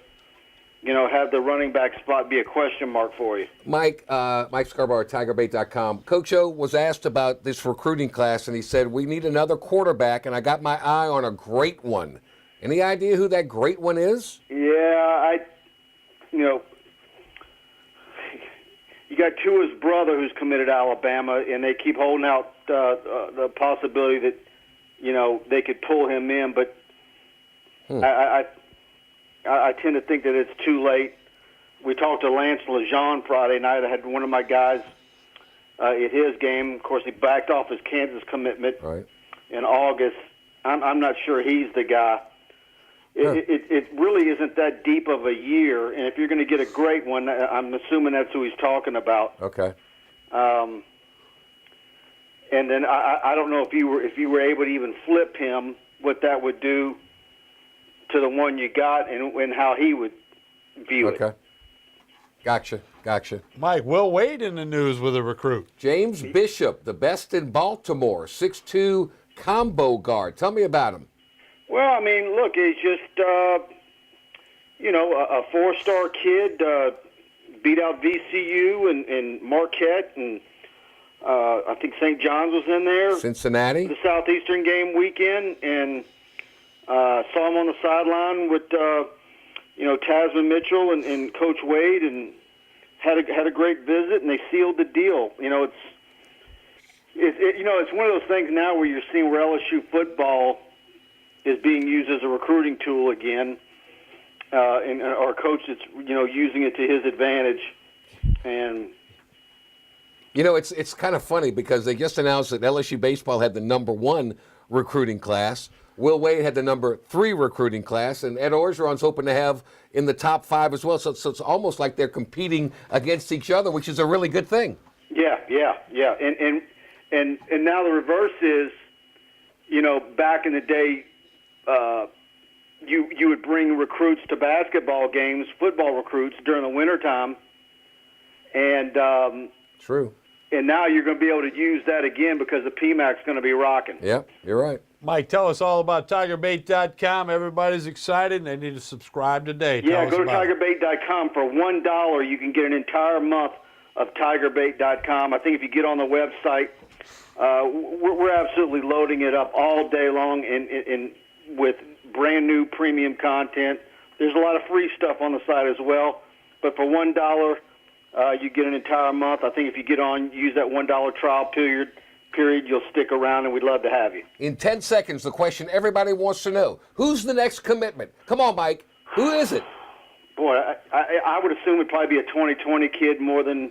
have the running back spot be a question mark for you. Mike Scarborough at TigerBait.com. Coach O was asked about this recruiting class, and he said, we need another quarterback, and I got my eye on a great one. Any idea who that great one is? Yeah, you got Tua's brother who's committed to Alabama, and they keep holding out the possibility that, they could pull him in, but I tend to think that it's too late. We talked to Lance Lejeune Friday night. I had one of my guys at his game. Of course, he backed off his Kansas commitment in August. I'm not sure he's the guy. It really isn't that deep of a year, and if you're going to get a great one, I'm assuming that's who he's talking about. Okay. And then I don't know if you were able to even flip him, what that would do to the one you got and how he would view it. Okay. Gotcha. Mike, Will Wade in the news with a recruit. James Bishop, the best in Baltimore, 6'2" combo guard. Tell me about him. Well, I mean, look, he's just, a four-star kid, beat out VCU and Marquette, and I think St. John's was in there. Cincinnati. The Southeastern game weekend, and saw him on the sideline with, Tasman Mitchell and Coach Wade, and had a great visit, and they sealed the deal. It's one of those things now where you're seeing where LSU football is being used as a recruiting tool again, and our coach is using it to his advantage, and. It's kind of funny because they just announced that LSU baseball had the #1 recruiting class. Will Wade had the #3 recruiting class, and Ed Orgeron's hoping to have in the top 5 as well. So it's almost like they're competing against each other, which is a really good thing. Yeah. And now the reverse is, back in the day, you would bring recruits to basketball games, football recruits during the wintertime, and true. And now you're going to be able to use that again because the PMAC's going to be rocking. Yeah, you're right. Mike, tell us all about TigerBait.com. Everybody's excited, and they need to subscribe today. Yeah, go to TigerBait.com. For $1, you can get an entire month of TigerBait.com. I think if you get on the website, we're absolutely loading it up all day long and with brand new premium content. There's a lot of free stuff on the site as well, but for $1, you get an entire month. I think if you get on, use that $1 trial period, you'll stick around, and we'd love to have you. In 10 seconds, the question everybody wants to know: who's the next commitment? Come on, Mike. Who is it? Boy, I would assume it'd probably be a 2020 kid more than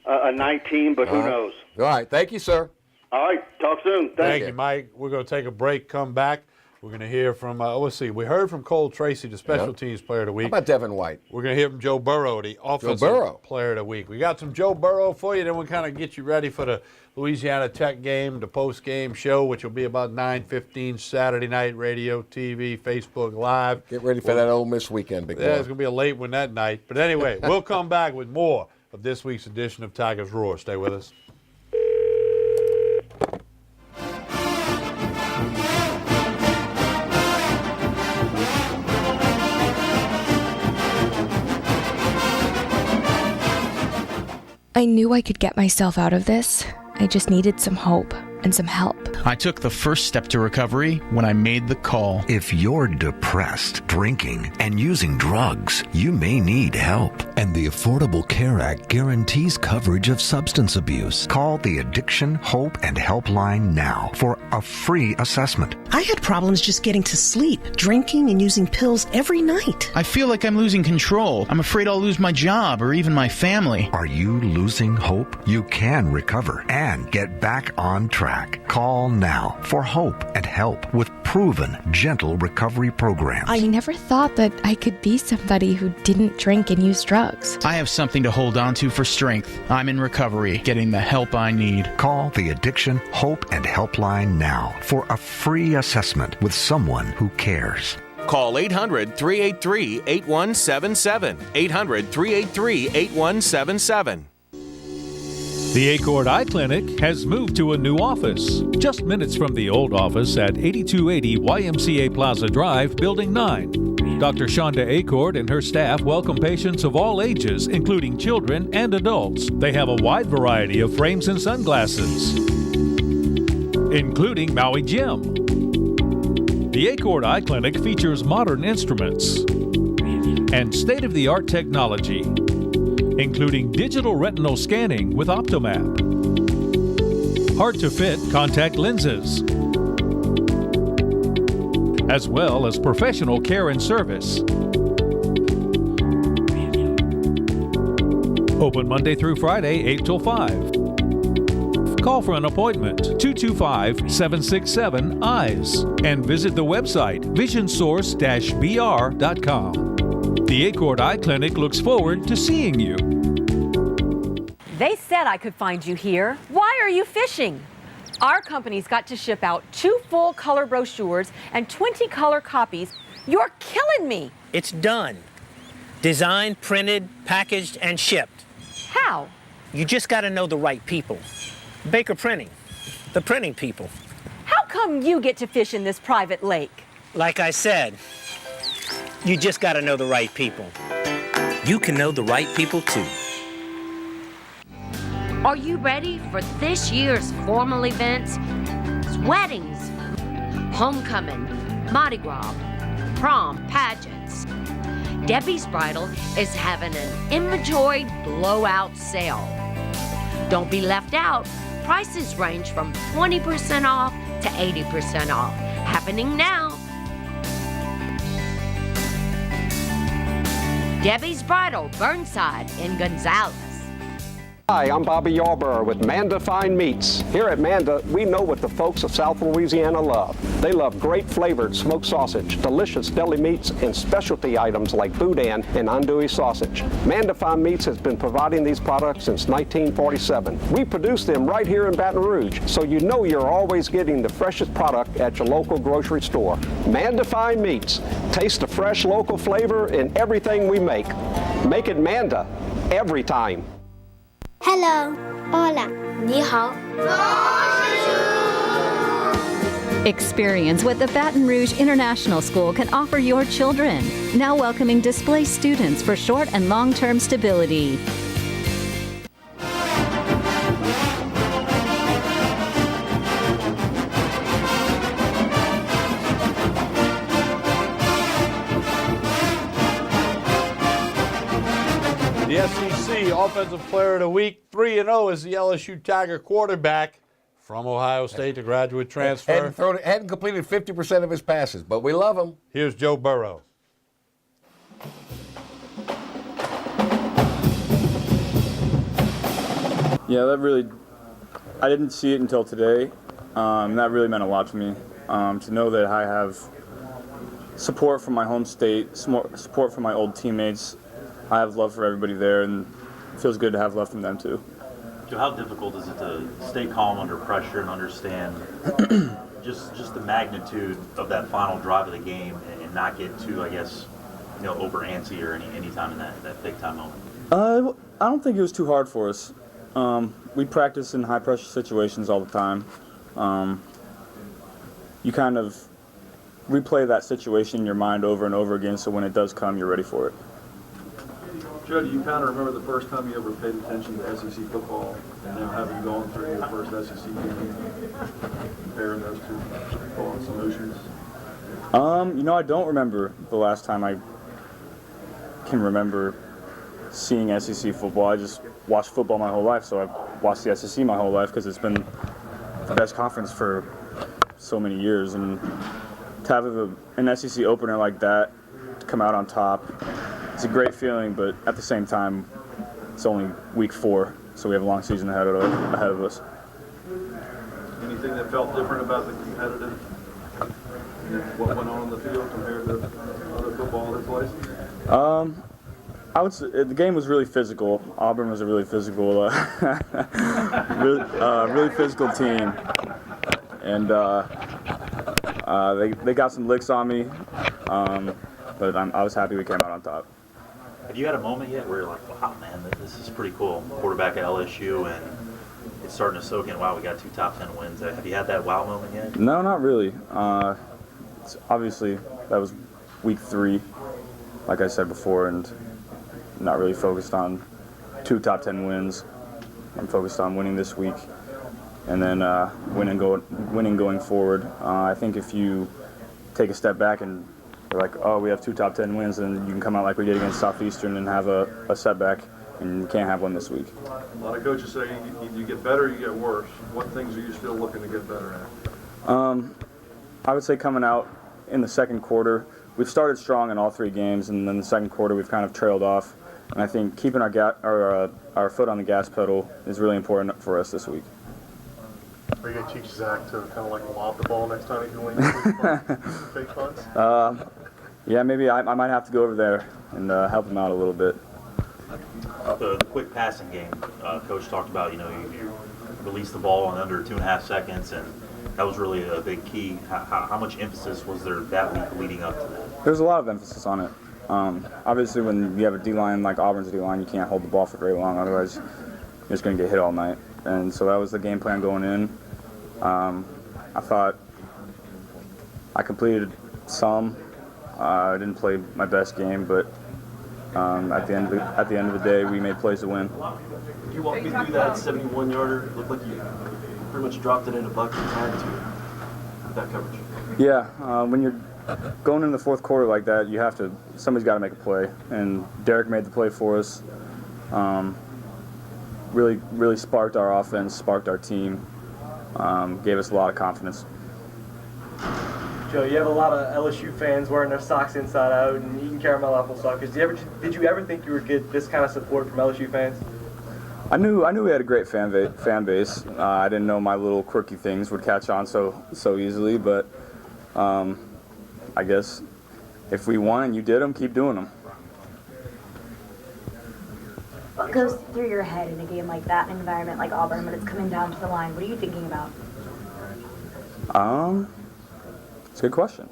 a 19, but who knows? All right. Thank you, sir. All right. Talk soon. Thank you, Mike. We're going to take a break, come back. We're going to hear from, let's see, we heard from Cole Tracy, the special teams player of the week. How about Devin White? We're going to hear from Joe Burrow, the offensive player of the week. We got some Joe Burrow for you, then we'll kind of get you ready for the Louisiana Tech game, the post-game show, which will be about 9:15 Saturday night, radio, TV, Facebook Live. Get ready for that Ole Miss weekend, big boy. Yeah, it's going to be a late one that night. But anyway, we'll come back with more of this week's edition of Tigers Roar. Stay with us. I knew I could get myself out of this. I just needed some hope. and some help. I took the first step to recovery when I made the call. If you're depressed, drinking, and using drugs, you may need help. And the Affordable Care Act guarantees coverage of substance abuse. Call the Addiction, Hope, and Helpline now for a free assessment. I had problems just getting to sleep, drinking and using pills every night. I feel like I'm losing control. I'm afraid I'll lose my job or even my family. Are you losing hope? You can recover and get back on track. Call now for hope and help with proven, gentle recovery programs. I never thought that I could be somebody who didn't drink and use drugs. I have something to hold on to for strength. I'm in recovery, getting the help I need. Call the Addiction, Hope, and Helpline now for a free assessment with someone who cares. Call 800-383-8177. 800-383-8177. The Acord Eye Clinic has moved to a new office, just minutes from the old office at 8280 YMCA Plaza Drive, Building 9. Dr. Shonda Acord and her staff welcome patients of all ages, including children and adults. They have a wide variety of frames and sunglasses, including Maui Jim. The Acord Eye Clinic features modern instruments and state-of-the-art technology, including digital retinal scanning with Optomap, hard-to-fit contact lenses, as well as professional care and service. Open Monday through Friday, 8 till 5. Call for an appointment, 225-767-EYES, and visit the website, visionsource-br.com. The Acord Eye Clinic looks forward to seeing you. They said I could find you here. Why are you fishing? Our company's got to ship out 2 full color brochures and 20 color copies. You're killing me. It's done. Designed, printed, packaged, and shipped. How? You just got to know the right people. Baker Printing, the printing people. How come you get to fish in this private lake? Like I said, you just got to know the right people. You can know the right people too. Are you ready for this year's formal events? Weddings, homecoming, Mardi Gras, prom, pageants. Debbie's Bridal is having an inventory blowout sale. Don't be left out. Prices range from 20% off to 80% off. Happening now. Debbie's Bridal, Burnside in Gonzales. Hi, I'm Bobby Yarborough with Manda Fine Meats. Here at Manda, we know what the folks of South Louisiana love. They love great flavored smoked sausage, delicious deli meats, and specialty items like boudin and andouille sausage. Manda Fine Meats has been providing these products since 1947. We produce them right here in Baton Rouge, so you know you're always getting the freshest product at your local grocery store. Manda Fine Meats. Taste the fresh local flavor in everything we make. Make it Manda every time. Hello. Hola. 你好. Experience what the Baton Rouge International School can offer your children. Now welcoming displaced students for short and long-term stability. The SEC Offensive Player of the Week, 3-0 is the LSU Tiger quarterback from Ohio State, the graduate transfer. Hadn't completed 50% of his passes, but we love him. Here's Joe Burrow. Yeah, I didn't see it until today. That really meant a lot to me. To know that I have support from my home state, support from my old teammates. I have love for everybody there, and it feels good to have love from them too. So how difficult is it to stay calm under pressure and understand just the magnitude of that final drive of the game and not get too, I guess, over antsy or any time in that big time moment? I don't think it was too hard for us. We practice in high pressure situations all the time. You kind of replay that situation in your mind over and over again, so when it does come, you're ready for it. Joe, do you kind of remember the first time you ever paid attention to SEC football, and now having gone through your first SEC game, comparing those two thoughts, emotions? I don't remember the last time I can remember seeing SEC football. I just watched football my whole life, so I've watched the SEC my whole life because it's been the best conference for so many years. And to have an SEC opener like that to come out on top, it's a great feeling, but at the same time, it's only week 4, so we have a long season ahead of us. Anything that felt different about the competitive, what went on in the field compared to other football other places? I would say the game was really physical. Auburn was a really physical, really physical team, and they got some licks on me, but I was happy we came out on top. Have you had a moment yet where you're like, wow, man, this is pretty cool? Quarterback at LSU, and it's starting to soak in. Wow, we got 2 top 10 wins. Have you had that wow moment yet? No, not really. Obviously, that was week 3, like I said before, and not really focused on 2 top 10 wins. I'm focused on winning this week, and then winning going forward. I think if you take a step back and you're like, oh, we have 2 top 10 wins, and you can come out like we did against Southeastern and have a setback, and you can't have one this week. A lot of coaches say you get better, you get worse. What things are you still looking to get better at? I would say coming out in the second quarter, we've started strong in all 3 games, and then the second quarter we've kind of trailed off. And I think keeping our foot on the gas pedal is really important for us this week. Are you going to teach Zach to kind of like lob the ball next time he can win fake punts? Yeah, maybe I might have to go over there and help him out a little bit. The quick passing game, Coach talked about, you released the ball in under 2.5 seconds, and that was really a big key. How much emphasis was there that week leading up to that? There's a lot of emphasis on it. Obviously, when you have a D-line like Auburn's D-line, you can't hold the ball for very long, otherwise you're just going to get hit all night. And so that was the game plan going in. I thought I completed some. I didn't play my best game, but at the end of the day, we made plays to win. Could you walk me through that 71-yarder? Looked like you pretty much dropped it in a bucket and had to with that coverage. Yeah, when you're going into the fourth quarter like that, somebody's got to make a play, and Derek made the play for us. Really sparked our offense, sparked our team, gave us a lot of confidence. Joe, you have a lot of LSU fans wearing their socks inside out and eating caramel apple suckers. Did you ever think you would get this kind of support from LSU fans? I knew we had a great fan base. I didn't know my little quirky things would catch on so easily, but I guess if we won and you did them, keep doing them. What goes through your head in a game like that, an environment like Auburn, when it's coming down to the line? What are you thinking about? It's a good question.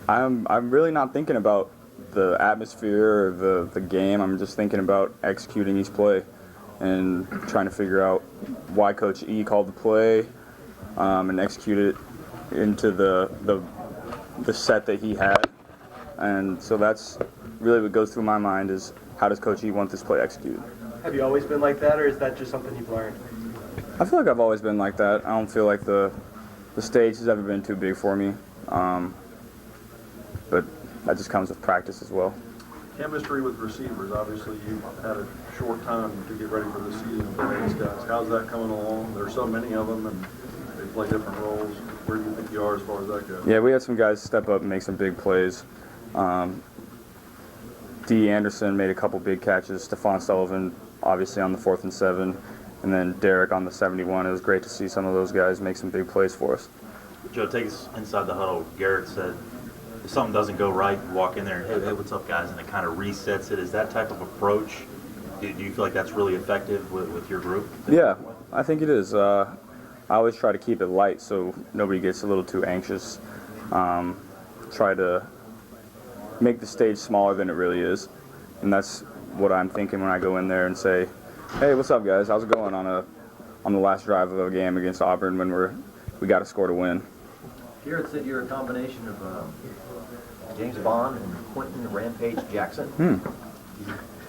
I'm really not thinking about the atmosphere or the game. I'm just thinking about executing each play and trying to figure out why Coach E called the play and execute it into the set that he had. And so that's really what goes through my mind is, how does Coach E want this play executed? Have you always been like that, or is that just something you've learned? I feel like I've always been like that. I don't feel like the stage has ever been too big for me, but that just comes with practice as well. Chemistry with receivers, obviously you had a short time to get ready for the season for these guys. How's that coming along? There's so many of them, and they play different roles. Where do you think you are as far as that goes? Yeah, we had some guys step up and make some big plays. D. Anderson made a couple big catches. Stephon Sullivan, obviously, on the 4th and 7. And then Derek on the 71. It was great to see some of those guys make some big plays for us. Joe, take us inside the huddle. Garrett said, if something doesn't go right, you walk in there and, hey, what's up, guys? And it kind of resets it. Is that type of approach, do you feel like that's really effective with your group? Yeah, I think it is. I always try to keep it light so nobody gets a little too anxious. Try to make the stage smaller than it really is. And that's what I'm thinking when I go in there and say, hey, what's up, guys? How's it going on the last drive of a game against Auburn when we got to score to win? Garrett said you're a combination of James Bond and Quentin Rampage Jackson.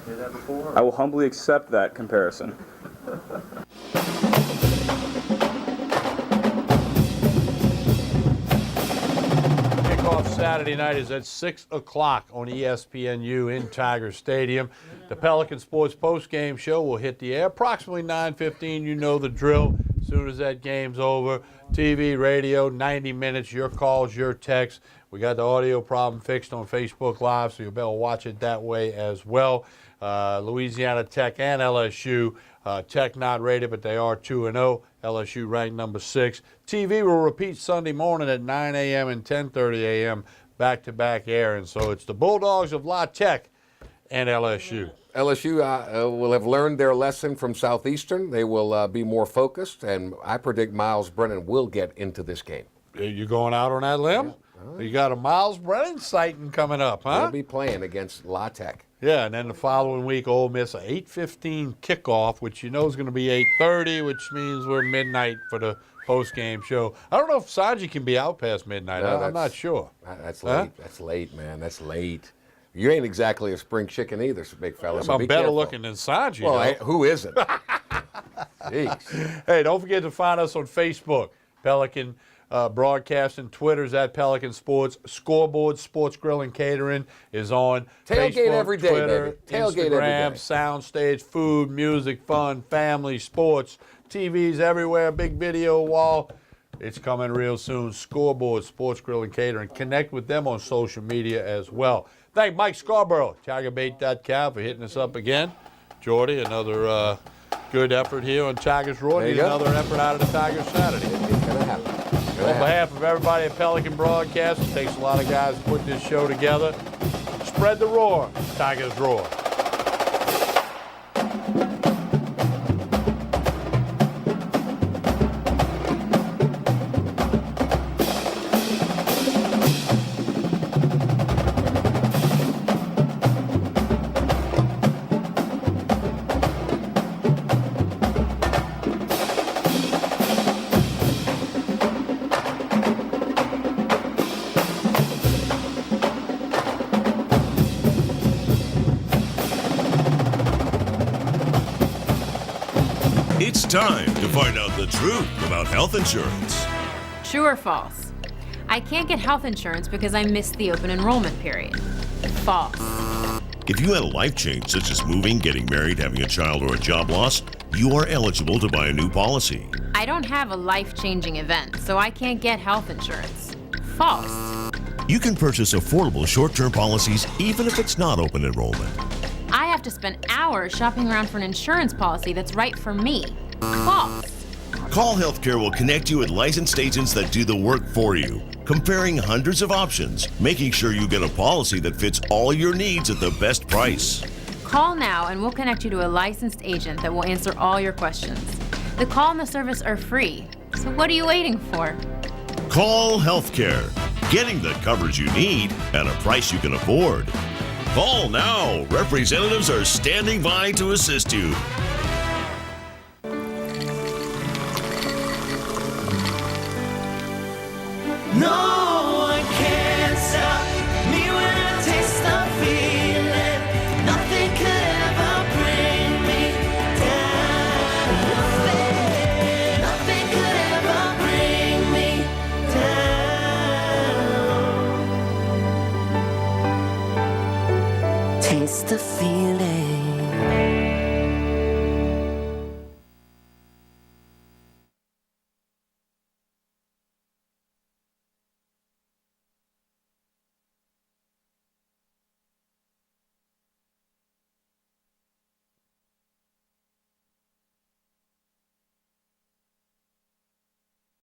Hear that before? I will humbly accept that comparison. Kickoff Saturday night is at 6 o'clock on ESPNU in Tiger Stadium. The Pelican Sports postgame show will hit the air approximately 9:15. You know the drill. As soon as that game's over, TV, radio, 90 minutes, your calls, your texts. We got the audio problem fixed on Facebook Live, so you'll be able to watch it that way as well. Louisiana Tech and LSU. Tech not rated, but they are 2-0. LSU ranked number 6. TV will repeat Sunday morning at 9 a.m. and 10:30 a.m. back-to-back air. And so it's the Bulldogs of La Tech and LSU. LSU will have learned their lesson from Southeastern. They will be more focused, and I predict Miles Brennan will get into this game. You going out on that limb? Yeah. You got a Miles Brennan sighting coming up, huh? He'll be playing against La Tech. Yeah, and then the following week, Ole Miss, an 8:15 kickoff, which you know is going to be 8:30, which means we're midnight for the post-game show. I don't know if Sanji can be out past midnight. No, I'm not sure. That's late. That's late, man. That's late. You ain't exactly a spring chicken either, big fella. So I'm be better careful. looking than Sanji. Well, though. who isn't? Jeez. Hey, don't forget to find us on Facebook, Pelican Broadcasting. Twitter's at Pelican Sports. Scoreboard Sports Grill and Catering is on Tailgate Facebook, every day, Twitter, baby. Tailgate Instagram, every day. Soundstage, food, music, fun, family, sports, TVs everywhere, big video wall. It's coming real soon. Scoreboard Sports Grill and Catering. Connect with them on social media as well. Thank Mike Scarborough, TigerBait.com, for hitting us up again. Jordy, another good effort here on Tigers Raw. There you Need go. another effort out of the Tigers Saturday. It's going to happen. On behalf of everybody at Pelican Broadcast, it takes a lot of guys to put this show together. Spread the roar, Tigers Roar. It's time to find out the truth about health insurance. True or false? I can't get health insurance because I missed the open enrollment period. False. If you had a life change, such as moving, getting married, having a child, or a job loss, you are eligible to buy a new policy. I don't have a life-changing event, so I can't get health insurance. False. You can purchase affordable short-term policies even if it's not open enrollment. I have to spend hours shopping around for an insurance policy that's right for me. False. Call Healthcare will connect you with licensed agents that do the work for you, comparing hundreds of options, making sure you get a policy that fits all your needs at the best price. Call now and we'll connect you to a licensed agent that will answer all your questions. The call and the service are free, so what are you waiting for? Call Healthcare, getting the coverage you need at a price you can afford. Call now. Representatives are standing by to assist you.